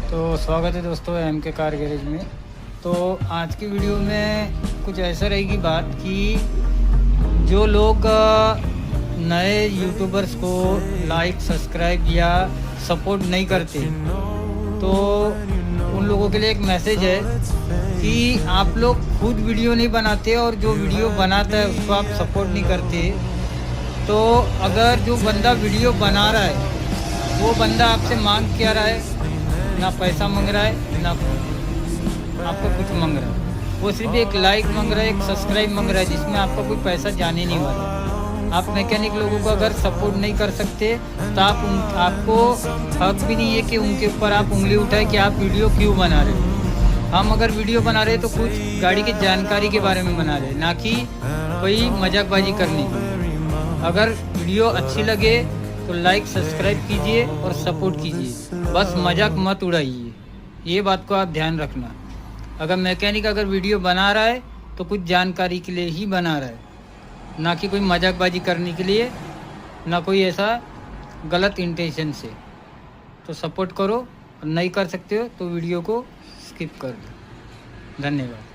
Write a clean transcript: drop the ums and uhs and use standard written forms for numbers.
तो स्वागत है दोस्तों एम के कार गैरेज में। तो आज की वीडियो में कुछ ऐसा रहेगी बात कि जो लोग नए यूट्यूबर्स को लाइक सब्सक्राइब या सपोर्ट नहीं करते, तो उन लोगों के लिए एक मैसेज है कि आप लोग खुद वीडियो नहीं बनाते और जो वीडियो बनाता है उसको आप सपोर्ट नहीं करते। तो अगर जो बंदा वीडियो बना रहा है वो बंदा आपसे मांग क्या रहा है, ना पैसा मांग रहा है ना आपका कुछ मांग रहा है, वो सिर्फ एक लाइक मांग रहा है, एक सब्सक्राइब मांग रहा है, जिसमें आपका कोई पैसा जाने नहीं वाला। आप मैकेनिक लोगों को अगर सपोर्ट नहीं कर सकते तो आपको हक भी नहीं है कि उनके ऊपर आप उंगली उठाए कि आप वीडियो क्यों बना रहे हो। हम अगर वीडियो बना रहे तो कुछ गाड़ी की जानकारी के बारे में बना रहे, ना कि कोई मजाकबाजी करने की। अगर वीडियो अच्छी लगे तो लाइक सब्सक्राइब कीजिए और सपोर्ट कीजिए, बस मजाक मत उड़ाइए। ये बात को आप ध्यान रखना। अगर मैकेनिक अगर वीडियो बना रहा है तो कुछ जानकारी के लिए ही बना रहा है, ना कि कोई मजाकबाजी करने के लिए, ना कोई ऐसा गलत इंटेंशन से। तो सपोर्ट करो, और नहीं कर सकते हो तो वीडियो को स्किप कर दो। धन्यवाद।